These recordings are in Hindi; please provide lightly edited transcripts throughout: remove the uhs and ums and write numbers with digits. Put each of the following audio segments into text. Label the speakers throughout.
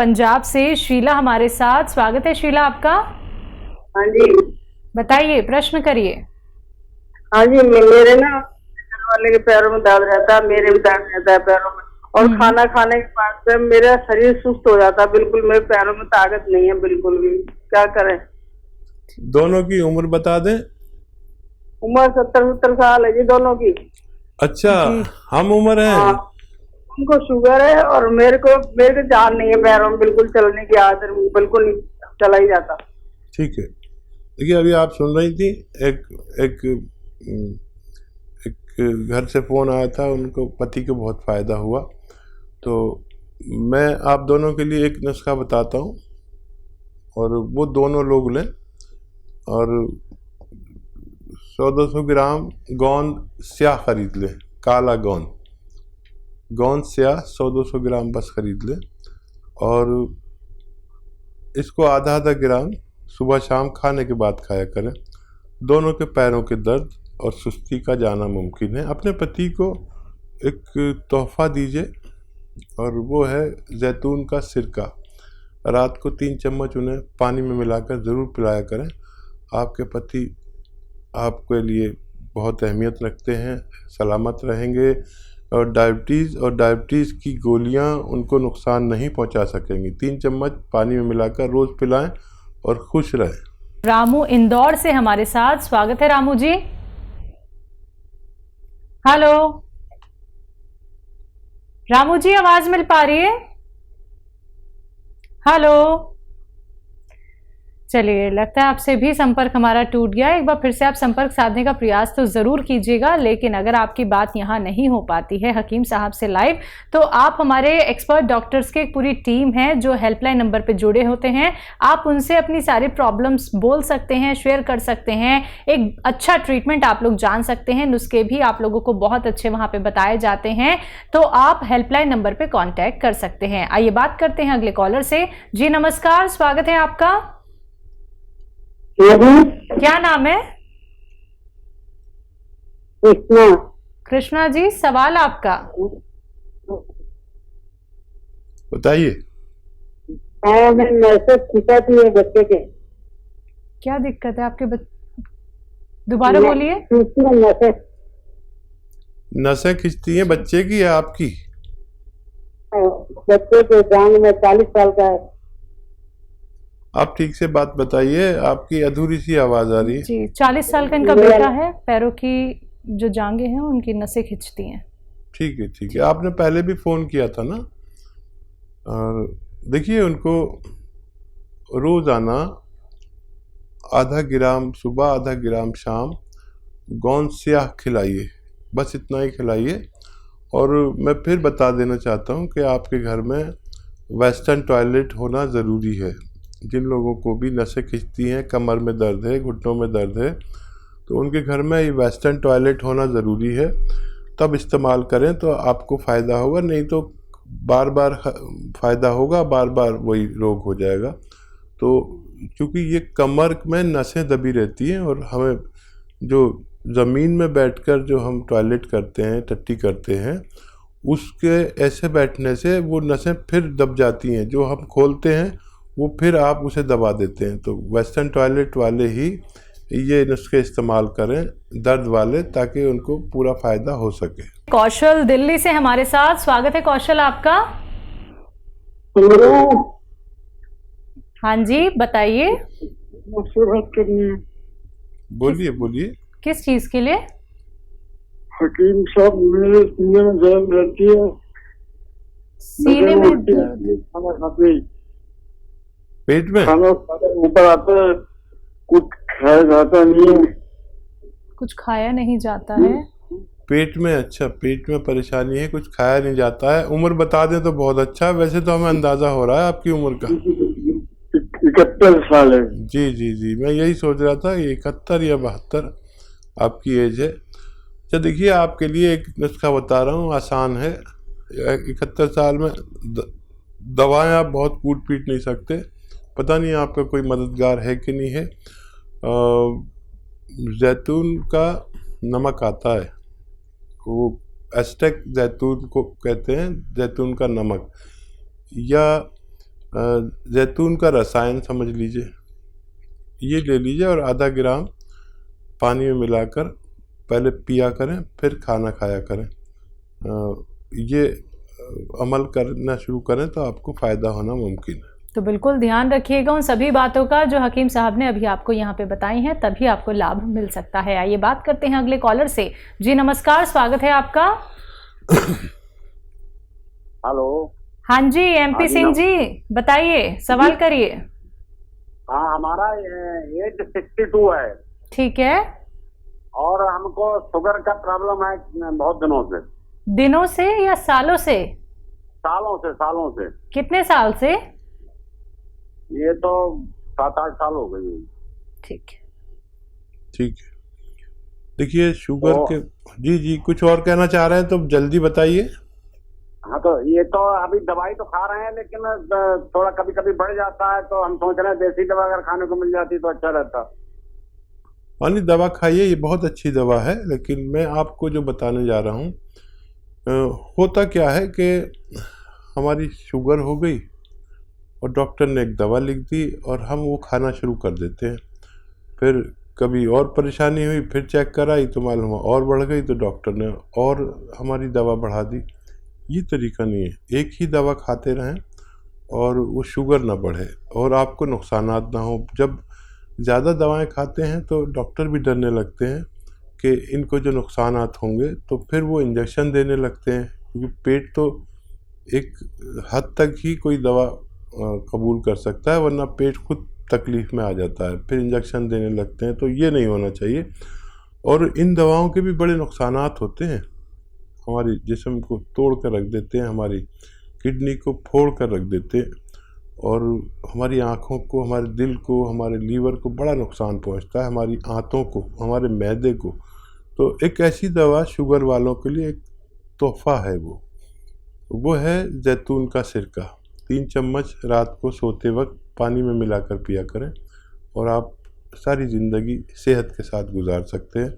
Speaker 1: पंजाब से शीला हमारे साथ। स्वागत है शीला आपका।
Speaker 2: हाँ जी
Speaker 1: बताइए, प्रश्न करिए।
Speaker 2: हाँ जी, मेरे ना घर वाले के पैरों में दर्द रहता है, मेरे भी दर्द रहता है पैरों में, और खाना खाने के बाद से मेरा शरीर सुस्त हो जाता है बिल्कुल, मेरे पैरों में ताकत नहीं है बिल्कुल भी। क्या करें?
Speaker 3: दोनों की उम्र बता दें।
Speaker 2: उम्र 70-70 साल है जी दोनों की।
Speaker 3: अच्छा, हम उम्र है।
Speaker 2: हाँ, उनको शुगर है और मेरे को जान नहीं है पैरों में, बिल्कुल चलने की आदत बिल्कुल नहीं, चला ही जाता।
Speaker 3: ठीक है, देखिए अभी आप सुन रही थी, एक घर से फोन आया था, उनको पति को बहुत फायदा हुआ। तो मैं आप दोनों के लिए एक नुस्खा बताता हूँ और वो दोनों लोग लें। और 100-200 ग्राम गोंद स्याह खरीद लें, काला गोंद स्याह 100-200 ग्राम बस खरीद लें। और इसको आधा ग्राम सुबह शाम खाने के बाद खाया करें। दोनों के पैरों के दर्द और सुस्ती का जाना मुमकिन है। अपने पति को एक तोहफा दीजिए और वो है जैतून का सिरका। रात को 3 चम्मच उन्हें पानी में मिलाकर ज़रूर पिलाया करें। आपके पति आपके लिए बहुत अहमियत रखते हैं, सलामत रहेंगे और डायबिटीज़ की गोलियां उनको नुकसान नहीं पहुंचा सकेंगी। 3 चम्मच पानी में मिलाकर रोज़ पिलाएं और खुश रहें।
Speaker 1: रामू इंदौर से हमारे साथ। स्वागत है रामू जी। हेलो रामू जी, आवाज मिल पा रही है? हेलो, चलिए लगता है आपसे भी संपर्क हमारा टूट गया। एक बार फिर से आप संपर्क साधने का प्रयास तो जरूर कीजिएगा, लेकिन अगर आपकी बात यहां नहीं हो पाती है हकीम साहब से लाइव, तो आप हमारे एक्सपर्ट डॉक्टर्स की एक पूरी टीम है जो हेल्पलाइन नंबर पे जुड़े होते हैं। आप उनसे अपनी सारी प्रॉब्लम्स बोल सकते हैं, शेयर कर सकते हैं। एक अच्छा ट्रीटमेंट आप लोग जान सकते हैं, नुस्खे भी आप लोगों को बहुत अच्छे वहां पे बताए जाते हैं। तो आप हेल्पलाइन नंबर पे कॉन्टैक्ट कर सकते हैं। आइए बात करते हैं अगले कॉलर से। जी नमस्कार, स्वागत है आपका। क्या नाम है?
Speaker 2: कृष्णा
Speaker 1: जी, सवाल आपका
Speaker 3: बताइए।
Speaker 2: बच्चे के
Speaker 1: क्या दिक्कत है आपके दोबारा बोलिए।
Speaker 3: नसें खिंचती हैं बच्चे की या आपकी?
Speaker 2: बच्चे के जांग में 40 साल का है।
Speaker 3: आप ठीक से बात बताइए, आपकी अधूरी सी आवाज आ रही है।
Speaker 1: जी, 40 साल का इनका बेटा है, पैरों की जो जांघें हैं उनकी नसें खिंचती हैं।
Speaker 3: ठीक है, आपने पहले भी फोन किया था ना। और देखिए, उनको रोजाना आधा ग्राम सुबह, आधा ग्राम शाम गोंद स्याह खिलाइए, बस इतना ही खिलाइए। और मैं फिर बता देना चाहता हूँ कि आपके घर में वेस्टर्न टॉयलेट होना ज़रूरी है। जिन लोगों को भी नसें खिंचती हैं, कमर में दर्द है, घुटनों में दर्द है, तो उनके घर में ये वेस्टर्न टॉयलेट होना ज़रूरी है। तब इस्तेमाल करें तो आपको फ़ायदा होगा, नहीं तो बार बार फ़ायदा होगा, बार बार वही रोग हो जाएगा। तो क्योंकि ये कमर में नसें दबी रहती हैं और हमें जो ज़मीन में बैठकर जो हम टॉयलेट करते हैं, टट्टी करते हैं, उसके ऐसे बैठने से वो नसें फिर दब जाती हैं। जो हम खोलते हैं वो फिर आप उसे दबा देते हैं। तो वेस्टर्न टॉयलेट वाले ही ये नुस्खे इस्तेमाल करें, दर्द वाले, ताकि उनको पूरा फायदा हो सके।
Speaker 1: कौशल दिल्ली से हमारे साथ। स्वागत है कौशल आपका। हाँ जी, बताइए।
Speaker 3: बोलिए।
Speaker 1: किस चीज के लिए?
Speaker 2: हकीम साहब, मेरे सीने में दर्द रहती है।
Speaker 1: सीने में दर्द?
Speaker 3: पेट में?
Speaker 2: खाना ऊपर आता है, कुछ खाया जाता नहीं है।
Speaker 1: कुछ खाया नहीं जाता है
Speaker 3: पेट में? अच्छा, पेट में परेशानी है, कुछ खाया नहीं जाता है। उम्र बता दें तो बहुत अच्छा है, वैसे तो हमें अंदाजा हो रहा है आपकी उम्र का।
Speaker 2: 71 साल है।
Speaker 3: जी, मैं यही सोच रहा था, 71 या 72 आपकी एज है। अच्छा देखिए, आपके लिए एक नुस्खा बता रहा हूँ, आसान है। 71 साल में दवाएं आप बहुत कूट पीट नहीं सकते। पता नहीं आपका कोई मददगार है कि नहीं है। जैतून का नमक आता है, वो एस्टेक जैतून को कहते हैं, जैतून का नमक, या जैतून का रसायन समझ लीजिए, ये ले लीजिए और आधा ग्राम पानी में मिलाकर पहले पिया करें, फिर खाना खाया करें। ये अमल करना शुरू करें तो आपको फ़ायदा होना मुमकिन है।
Speaker 1: तो बिल्कुल ध्यान रखिएगा उन सभी बातों का जो हकीम साहब ने अभी आपको यहाँ पे बताई हैं, तभी आपको लाभ मिल सकता है। आइए बात करते हैं अगले कॉलर से। जी नमस्कार, स्वागत है आपका।
Speaker 4: हेलो।
Speaker 1: हाँ जी, एमपी सिंह जी बताइए, सवाल करिए।
Speaker 4: हाँ, हमारा एज 62 है।
Speaker 1: ठीक है।
Speaker 4: और हमको शुगर का प्रॉब्लम है बहुत दिनों से।
Speaker 1: दिनों से या सालों से?
Speaker 4: सालों से।
Speaker 1: कितने साल से?
Speaker 4: ये तो 7-8 साल हो गई।
Speaker 1: ठीक है।
Speaker 3: ठीक है, देखिए शुगर के जी कुछ और कहना चाह रहे हैं तो जल्दी बताइए।
Speaker 4: हाँ, तो ये तो अभी दवाई तो खा रहे हैं, लेकिन थोड़ा कभी कभी बढ़ जाता है, तो हम सोच रहे हैं देसी दवा अगर खाने को मिल जाती तो अच्छा रहता।
Speaker 3: वाली दवा खाइए, ये बहुत अच्छी दवा है, लेकिन मैं आपको जो बताने जा रहा हूँ, होता क्या है कि हमारी शुगर हो गई और डॉक्टर ने एक दवा लिख दी और हम वो खाना शुरू कर देते हैं। फिर कभी और परेशानी हुई, फिर चेक कराई तो मालूम और बढ़ गई, तो डॉक्टर ने और हमारी दवा बढ़ा दी। ये तरीका नहीं है। एक ही दवा खाते रहें और वो शुगर ना बढ़े और आपको नुकसानात ना हो। जब ज़्यादा दवाएं खाते हैं तो डॉक्टर भी डरने लगते हैं कि इनको जो नुकसानात होंगे, तो फिर वो इंजेक्शन देने लगते हैं, क्योंकि पेट तो एक हद तक ही कोई दवा कबूल कर सकता है, वरना पेट खुद तकलीफ़ में आ जाता है, फिर इंजेक्शन देने लगते हैं। तो ये नहीं होना चाहिए। और इन दवाओं के भी बड़े नुकसानात होते हैं, हमारी जिस्म को तोड़ कर रख देते हैं, हमारी किडनी को फोड़ कर रख देते हैं, और हमारी आँखों को, हमारे दिल को, हमारे लीवर को बड़ा नुकसान पहुंचता है, हमारी आंतों को, हमारे मैदे को। तो एक ऐसी दवा शुगर वालों के लिए एक तोहफ़ा है, वो है जैतून का सिरका। 3 चम्मच रात को सोते वक्त पानी में मिलाकर पिया करें और आप सारी ज़िंदगी सेहत के साथ गुजार सकते हैं।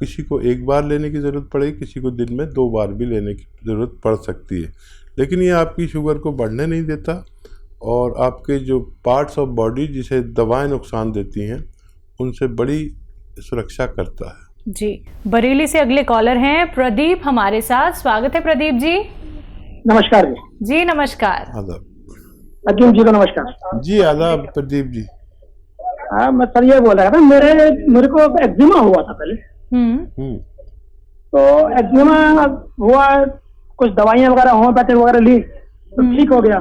Speaker 3: किसी को एक बार लेने की ज़रूरत पड़ेगी, किसी को दिन में 2 बार भी लेने की ज़रूरत पड़ सकती है, लेकिन ये आपकी शुगर को बढ़ने नहीं देता और आपके जो पार्ट्स ऑफ बॉडी जिसे दवाएं नुकसान देती हैं, उनसे बड़ी सुरक्षा करता है।
Speaker 1: जी, बरेली से अगले कॉलर हैं प्रदीप हमारे साथ। स्वागत है प्रदीप जी।
Speaker 5: नमस्कार जी।
Speaker 1: जी नमस्कार।
Speaker 3: आदाब।
Speaker 5: अजीम जी को नमस्कार।
Speaker 3: जी आदाब प्रदीप जी।
Speaker 5: हाँ, मैं सर ये बोल रहा था, मेरे को एक्जिमा हुआ था पहले। तो एक्जिमा हुआ, कुछ दवाइयाँ वगैरह होम्योपैथिक वगैरह ली तो ठीक हो गया।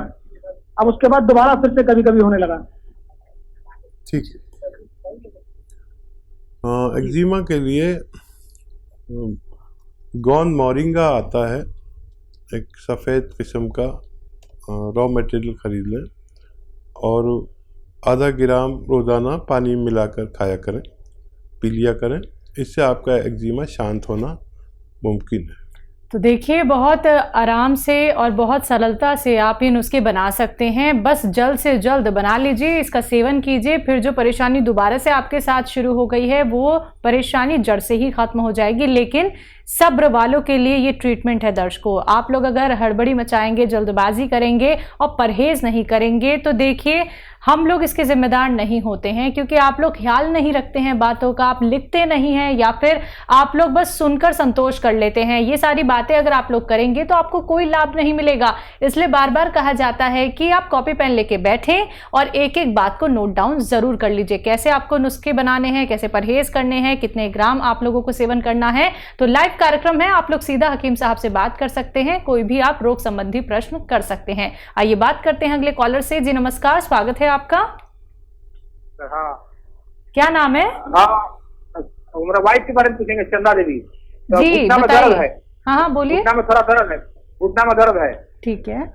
Speaker 5: अब उसके बाद दोबारा फिर से कभी कभी होने लगा।
Speaker 3: ठीक है। एक्जिमा के लिए गौन मोरिंगा आता है, एक सफ़ेद किस्म का रॉ मटेरियल खरीद लें और आधा ग्राम रोज़ाना पानी में मिलाकर खाया करें, पी लिया करें। इससे आपका एक्जिमा शांत होना मुमकिन है।
Speaker 1: तो देखिए, बहुत आराम से और बहुत सरलता से आप ये नुस्खे बना सकते हैं। बस जल्द से जल्द बना लीजिए, इसका सेवन कीजिए, फिर जो परेशानी दोबारा से आपके साथ शुरू हो गई है वो परेशानी जड़ से ही खत्म हो जाएगी। लेकिन सब्र वालों के लिए ये ट्रीटमेंट है दर्शकों। आप लोग अगर हड़बड़ी मचाएंगे, जल्दबाजी करेंगे और परहेज नहीं करेंगे तो देखिए हम लोग इसके जिम्मेदार नहीं होते हैं, क्योंकि आप लोग ख्याल नहीं रखते हैं बातों का, आप लिखते नहीं हैं या फिर आप लोग बस सुनकर संतोष कर लेते हैं। ये सारी बातें अगर आप लोग करेंगे तो आपको कोई लाभ नहीं मिलेगा। इसलिए बार बार कहा जाता है कि आप कॉपी पेन लेके बैठें और एक एक बात को नोट डाउन जरूर कर लीजिए, कैसे आपको नुस्खे बनाने हैं, कैसे परहेज करने हैं, कितने ग्राम आप लोगों को सेवन करना है। तो लाइव कार्यक्रम है, आप लोग सीधा हकीम साहब से बात कर सकते हैं, कोई भी आप रोग संबंधी प्रश्न कर सकते हैं। आइए बात करते हैं अगले कॉलर से। जी नमस्कार, स्वागत है आपका।
Speaker 5: हाँ,
Speaker 1: क्या नाम है?
Speaker 5: हाँ, मेरा वाइफ के बारे में पूछेंगे, चंदा देवी। तो
Speaker 1: जी
Speaker 5: घुटना में दर्द है।
Speaker 1: हाँ हाँ बोलिए।
Speaker 5: घुटना में थोड़ा दर्द है, घुटना में दर्द है।
Speaker 1: ठीक है।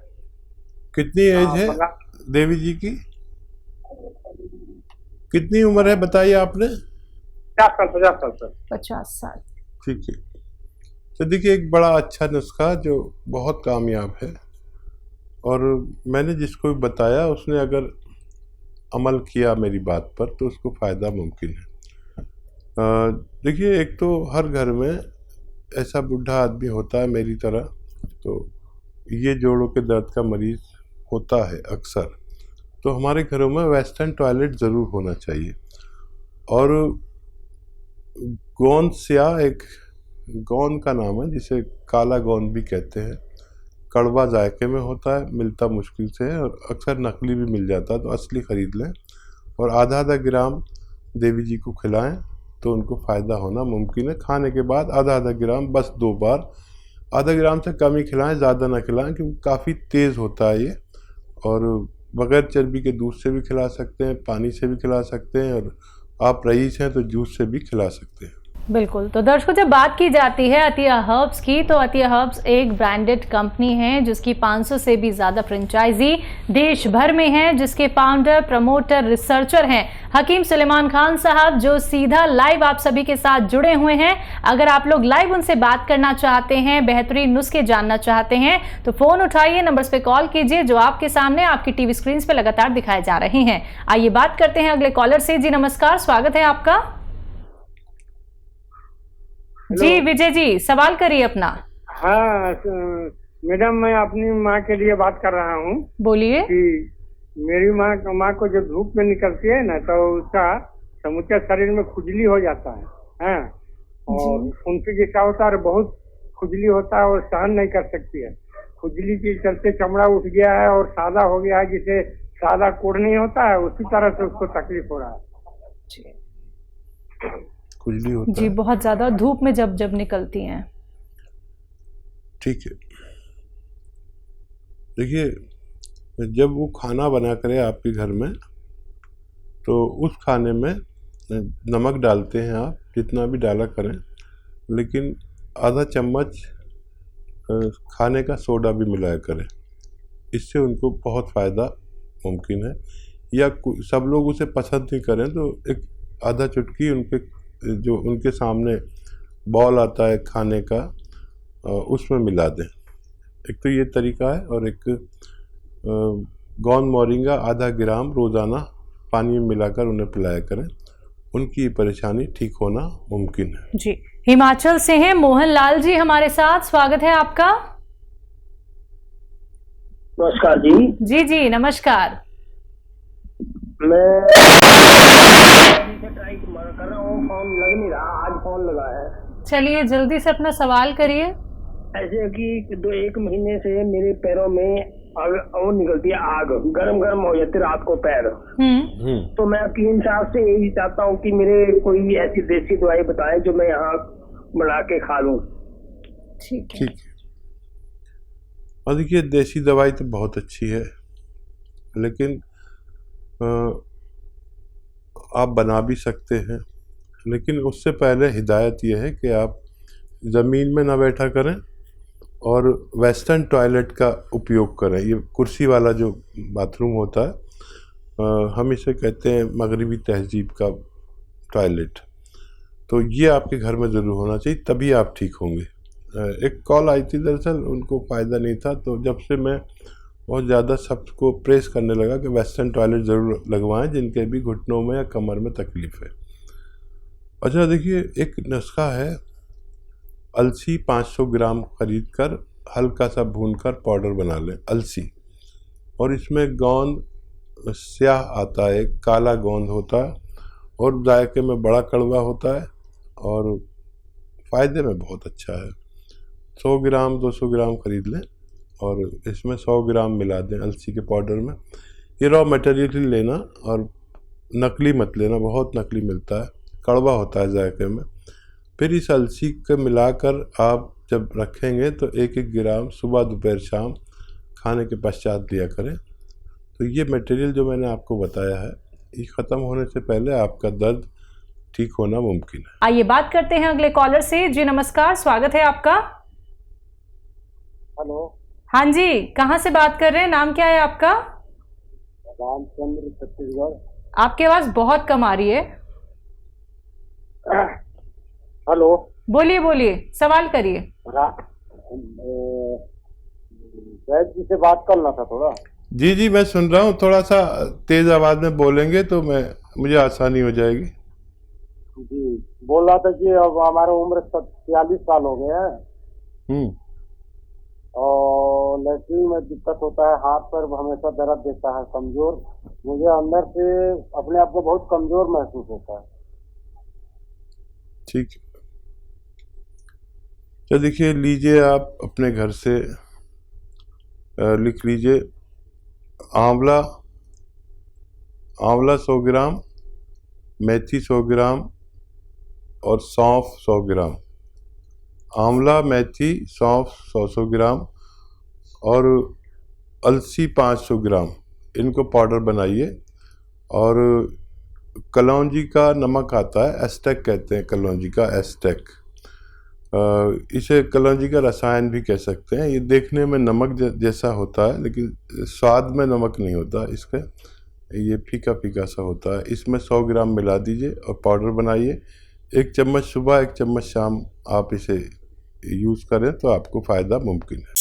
Speaker 3: कितनी एज है देवी जी की? कितनी उम्र है बताइए आपने?
Speaker 5: 50 साल सर।
Speaker 1: 50 साल।
Speaker 3: ठीक है। तो देखिए, एक बड़ा अच्छा नुस्खा जो बहुत कामयाब है, और मैंने जिसको बताया उसने अगर अमल किया मेरी बात पर तो उसको फ़ायदा मुमकिन है। देखिए, एक तो हर घर में ऐसा बूढ़ा आदमी होता है मेरी तरह, तो ये जोड़ों के दर्द का मरीज़ होता है अक्सर। तो हमारे घरों में वेस्टर्न टॉयलेट ज़रूर होना चाहिए। और गोंद स्या एक गोंद का नाम है जिसे काला गोंद भी कहते हैं, कड़वा जायके में होता है, मिलता मुश्किल से है और अक्सर नकली भी मिल जाता है, तो असली ख़रीद लें और आधा आधा ग्राम देवी जी को खिलाएं तो उनको फ़ायदा होना मुमकिन है। खाने के बाद आधा आधा ग्राम, बस 2 बार, आधा ग्राम से कम ही खिलाएं, ज़्यादा ना खिलाएं क्योंकि काफ़ी तेज़ होता है ये। और बग़ैर चर्बी के दूध से भी खिला सकते हैं, पानी से भी खिला सकते हैं, और आप रईस हैं तो जूस से भी खिला सकते हैं।
Speaker 1: बिल्कुल। तो दर्शकों, जब बात की जाती है अतिया हर्ब्स की, तो अतिया हर्ब्स एक ब्रांडेड कंपनी है जिसकी 500 से भी ज़्यादा फ्रेंचाइजी देश भर में है, जिसके फाउंडर, प्रमोटर, रिसर्चर हैं हकीम सुलेमान खान साहब, जो सीधा लाइव आप सभी के साथ जुड़े हुए हैं। अगर आप लोग लाइव उनसे बात करना चाहते हैं, बेहतरीन नुस्खे जानना चाहते हैं, तो फ़ोन उठाइए, नंबर्स पे कॉल कीजिए जो आपके सामने आपकी टीवी स्क्रीन पे लगातार दिखाए जा रहे हैं। आइए बात करते हैं अगले कॉलर से। जी नमस्कार, स्वागत है आपका। जी विजय जी, सवाल करिए अपना।
Speaker 6: हाँ मैडम, मैं अपनी माँ के लिए बात कर रहा हूँ।
Speaker 1: बोलिए।
Speaker 6: कि मेरी माँ को जब धूप में निकलती है ना, तो उसका समूचा शरीर में खुजली हो जाता है, और उनके जैसा होता है, बहुत खुजली होता है और सहन नहीं कर सकती है। खुजली के चलते चमड़ा उठ गया है और सादा हो गया है, जिसे सादा कोढ़ नहीं होता है, उसी तरह से उसको तकलीफ हो रहा है।
Speaker 3: खुजली होता
Speaker 1: जी,
Speaker 3: है।
Speaker 1: बहुत ज्यादा धूप में जब निकलती हैं।
Speaker 3: ठीक है, देखिए, जब वो खाना बना करे आपके घर में, तो उस खाने में नमक डालते हैं आप, जितना भी डाला करें, लेकिन आधा चम्मच खाने का सोडा भी मिलाया करें, इससे उनको बहुत फ़ायदा मुमकिन है। या सब लोग उसे पसंद नहीं करें तो एक आधा चुटकी जो उनके सामने बॉल आता है खाने का, उसमें मिला दें। एक तो ये तरीका है, और एक गोंद मोरिंगा आधा ग्राम रोज़ाना पानी में मिलाकर उन्हें पिलाया करें, उनकी परेशानी ठीक होना मुमकिन है।
Speaker 1: जी, हिमाचल से हैं मोहन लाल जी हमारे साथ, स्वागत है आपका।
Speaker 5: नमस्कार जी।
Speaker 1: जी जी नमस्कार।
Speaker 5: मैं ट्राई कर रहा हूँ, फोन लग नहीं रहा, आज फोन लगा है।
Speaker 1: चलिए जल्दी से अपना सवाल करिए।
Speaker 5: ऐसे कि 1 महीने से मेरे पैरों में और निकलती है आग, गरम गरम हो जाती रात को पैर। तो मैं हकीम साहब से यही चाहता हूँ कि मेरे कोई ऐसी देसी दवाई बताएं जो मैं यहाँ बना के खा लूँ।
Speaker 1: ठीक है।
Speaker 3: और देखिए, देसी दवाई तो बहुत अच्छी है, लेकिन आप बना भी सकते हैं, लेकिन उससे पहले हिदायत यह है कि आप ज़मीन में ना बैठा करें और वेस्टर्न टॉयलेट का उपयोग करें। ये कुर्सी वाला जो बाथरूम होता है, हम इसे कहते हैं मगरिबी तहजीब का टॉयलेट, तो ये आपके घर में ज़रूर होना चाहिए, तभी आप ठीक होंगे। एक कॉल आई थी, दरअसल उनको फ़ायदा नहीं था, तो जब से मैं बहुत ज़्यादा सबको प्रेस करने लगा कि वेस्टर्न टॉयलेट ज़रूर लगवाएं जिनके भी घुटनों में या कमर में तकलीफ़ है। अच्छा देखिए, एक नुस्खा है, अलसी 500 ग्राम खरीद कर हल्का सा भूनकर पाउडर बना लें, अलसी, और इसमें गोंद स्याह आता है, काला गोंद होता है, और जायके में बड़ा कड़वा होता है और फ़ायदे में बहुत अच्छा है। 100 ग्राम 200 ग्राम खरीद लें और इसमें 100 ग्राम मिला दें अलसी के पाउडर में। ये रॉ मटेरियल ही लेना, और नकली मत लेना, बहुत नकली मिलता है, कड़वा होता है जायके में। फिर इस अलसी को मिलाकर आप जब रखेंगे तो 1-1 ग्राम सुबह दोपहर शाम खाने के पश्चात लिया करें। तो ये मटेरियल जो मैंने आपको बताया है, ये ख़त्म होने से पहले आपका दर्द ठीक होना मुमकिन है।
Speaker 1: आइए बात करते हैं अगले कॉलर से। जी नमस्कार, स्वागत है आपका।
Speaker 6: हेलो।
Speaker 1: हाँ जी, कहाँ से बात कर रहे हैं, नाम क्या है आपका?
Speaker 6: रामचंद्र, छत्तीसगढ़।
Speaker 1: आपकी आवाज बहुत कम आ रही है।
Speaker 6: हेलो।
Speaker 1: बोलिए बोलिए, सवाल करिए।
Speaker 6: वैद्य जी से बात करना था थोड़ा।
Speaker 3: जी जी, मैं सुन रहा हूँ, थोड़ा सा तेज आवाज में बोलेंगे तो मुझे आसानी हो जाएगी।
Speaker 6: जी, बोल रहा था कि अब हमारा उम्र 46 साल हो गए हैं, और लैट्रिन में दिक्कत होता है, हाथ पर हमेशा दर्द देता है, कमजोर
Speaker 4: मुझे अंदर से अपने आप को बहुत कमजोर महसूस होता है।
Speaker 3: ठीक है, तो देखिए, लीजिए आप अपने घर से लिख लीजिए आंवला 100 ग्राम, मेथी 100 ग्राम और सौंफ 100 ग्राम। आंवला, मेथी, सौंफ 100 ग्राम और अलसी 500 ग्राम, इनको पाउडर बनाइए। और कलौंजी का नमक आता है, एस्टेक कहते हैं कलौंजी का, एस्टेक। इसे कलौंजी का रसायन भी कह सकते हैं। ये देखने में नमक जैसा होता है, लेकिन स्वाद में नमक नहीं होता इसका, ये फीका फीका सा होता है। इसमें 100 ग्राम मिला दीजिए और पाउडर बनाइए। 1 चम्मच सुबह, 1 चम्मच शाम आप इसे यूज़ करें तो आपको फ़ायदा मुमकिन है।